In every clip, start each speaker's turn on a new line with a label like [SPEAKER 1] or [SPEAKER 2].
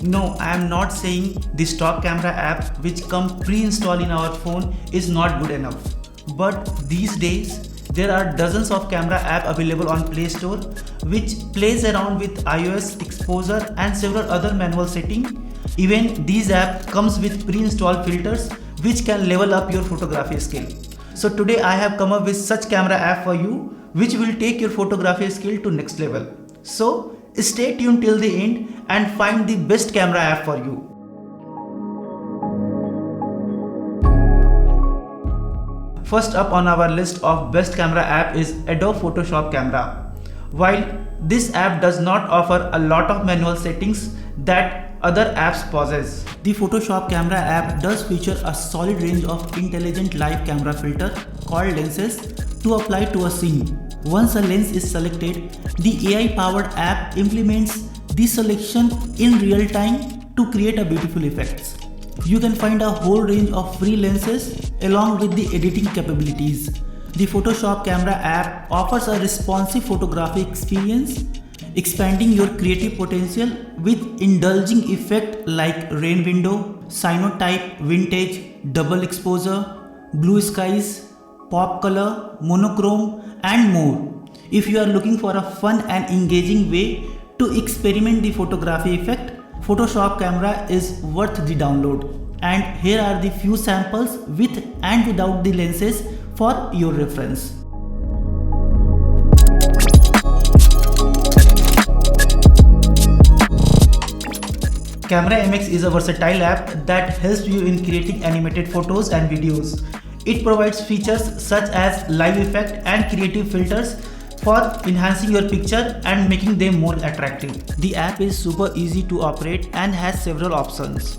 [SPEAKER 1] No, I am not saying the stock camera app which come pre-installed in our phone is not good enough. But these days, there are dozens of camera app available on Play Store which plays around with iOS exposure and several other manual settings. Even these app comes with pre-installed filters which can level up your photography skill. So today I have come up with such camera app for you which will take your photography skill to next level. So stay tuned till the end and find the best camera app for you. First up on our list of best camera app is Adobe Photoshop Camera. While this app does not offer a lot of manual settings that other apps possess, the Photoshop Camera app does feature a solid range of intelligent live camera filter called lenses to apply to a scene. Once a lens is selected, the AI-powered app implements the selection in real time to create a beautiful effects. You can find a whole range of free lenses along with the editing capabilities. The Photoshop Camera app offers a responsive photography experience, expanding your creative potential with indulging effects like rain window, cyanotype, vintage, double exposure, blue skies, pop color, monochrome, and more. If you are looking for a fun and engaging way to experiment the photography effect, Photoshop Camera is worth the download. And here are the few samples with and without the lenses for your reference. Camera MX is a versatile app that helps you in creating animated photos and videos. It provides features such as live effect and creative filters for enhancing your picture and making them more attractive. The app is super easy to operate and has several options,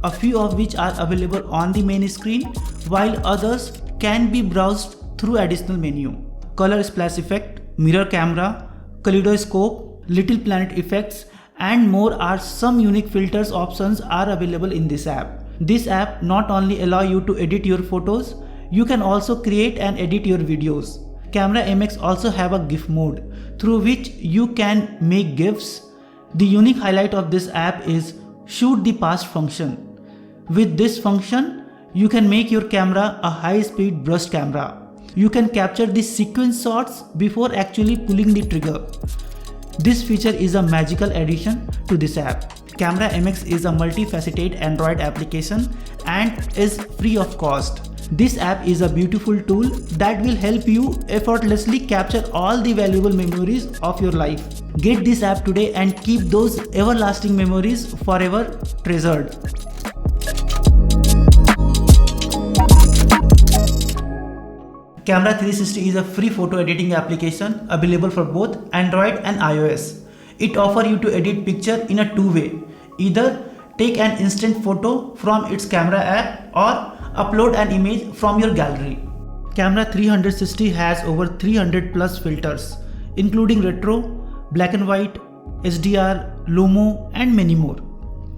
[SPEAKER 1] a few of which are available on the main screen, while others can be browsed through additional menu. Color splash effect, mirror camera, kaleidoscope, little planet effects, and more are some unique filters options are available in this app. This app not only allows you to edit your photos, you can also create and edit your videos. Camera MX also have a GIF mode through which you can make GIFs. The unique highlight of this app is shoot the past function. With this function, you can make your camera a high-speed burst camera. You can capture the sequence shots before actually pulling the trigger. This feature is a magical addition to this app. Camera MX is a multifaceted Android application and is free of cost. This app is a beautiful tool that will help you effortlessly capture all the valuable memories of your life. Get this app today and keep those everlasting memories forever treasured. Camera 360 is a free photo editing application available for both Android and iOS. It offers you to edit picture in a two-way. Either take an instant photo from its camera app or upload an image from your gallery. Camera 360 has over 300 plus filters, including retro, black and white, HDR, Lomo, and many more.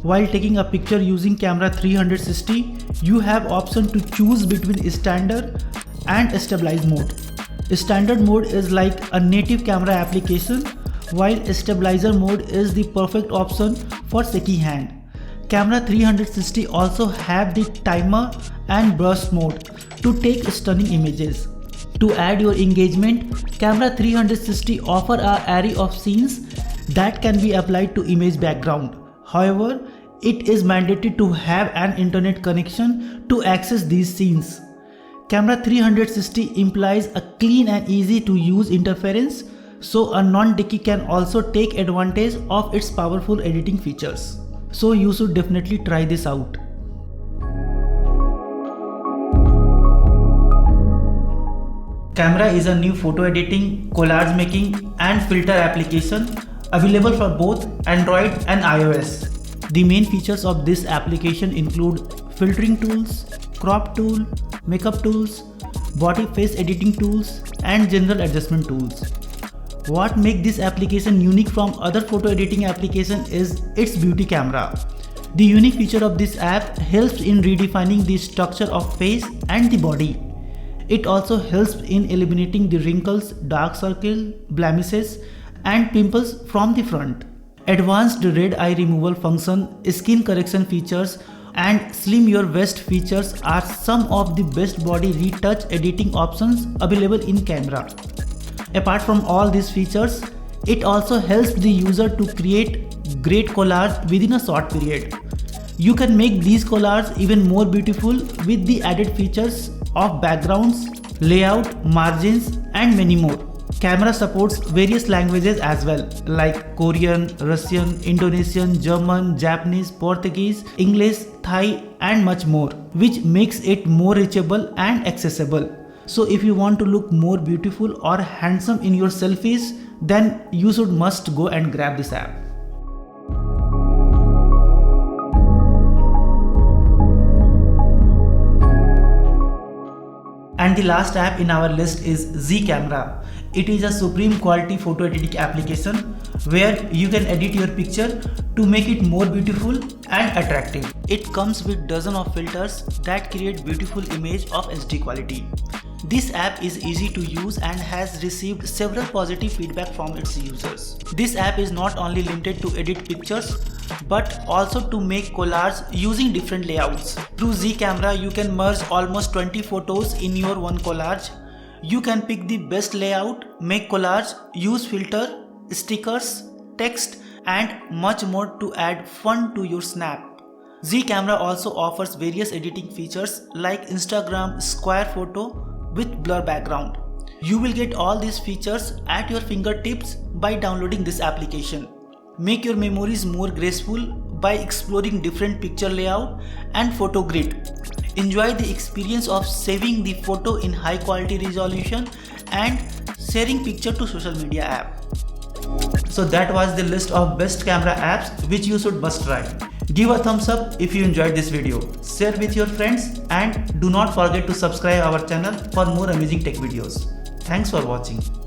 [SPEAKER 1] While taking a picture using Camera 360, you have option to choose between standard and stabilize mode. Standard mode is like a native camera application, while stabilizer mode is the perfect option for shaky hand. Camera 360 also have the timer and burst mode to take stunning images. To add your engagement, Camera 360 offer an array of scenes that can be applied to image background. However, it is mandatory to have an internet connection to access these scenes. Camera 360 implies a clean and easy to use interface, so a non-techie can also take advantage of its powerful editing features. So you should definitely try this out. Camera is a new photo editing, collage making and filter application available for both Android and iOS. The main features of this application include filtering tools, crop tool, makeup tools, body face editing tools and general adjustment tools. What makes this application unique from other photo editing applications is its beauty camera. The unique feature of this app helps in redefining the structure of face and the body. It also helps in eliminating the wrinkles, dark circles, blemishes and pimples from the front. Advanced red eye removal function, skin correction features and slim your waist features are some of the best body retouch editing options available in camera. Apart from all these features, it also helps the user to create great collage within a short period. You can make these collages even more beautiful with the added features of backgrounds, layout, margins and many more. Camera supports various languages as well, like Korean, Russian, Indonesian, German, Japanese, Portuguese, English, Thai and much more, which makes it more reachable and accessible. So if you want to look more beautiful or handsome in your selfies, then you should must go and grab this app. And the last app in our list is Z Camera. It is a supreme quality photo editing application where you can edit your picture to make it more beautiful and attractive. It comes with dozens of filters that create beautiful image of HD quality. This app is easy to use and has received several positive feedback from its users. This app is not only limited to edit pictures but also to make collages using different layouts. Through Z Camera, you can merge almost 20 photos in your one collage. You can pick the best layout, make collage, use filter, stickers, text and much more to add fun to your snap. Z Camera also offers various editing features like Instagram square photo with blur background. You will get all these features at your fingertips by downloading this application. Make your memories more graceful by exploring different picture layout and photo grid. Enjoy the experience of saving the photo in high quality resolution and sharing picture to social media app. So that was the list of best camera apps which you should must try. Give a thumbs up if you enjoyed this video, share with your friends and do not forget to subscribe our channel for more amazing tech videos. Thanks for watching.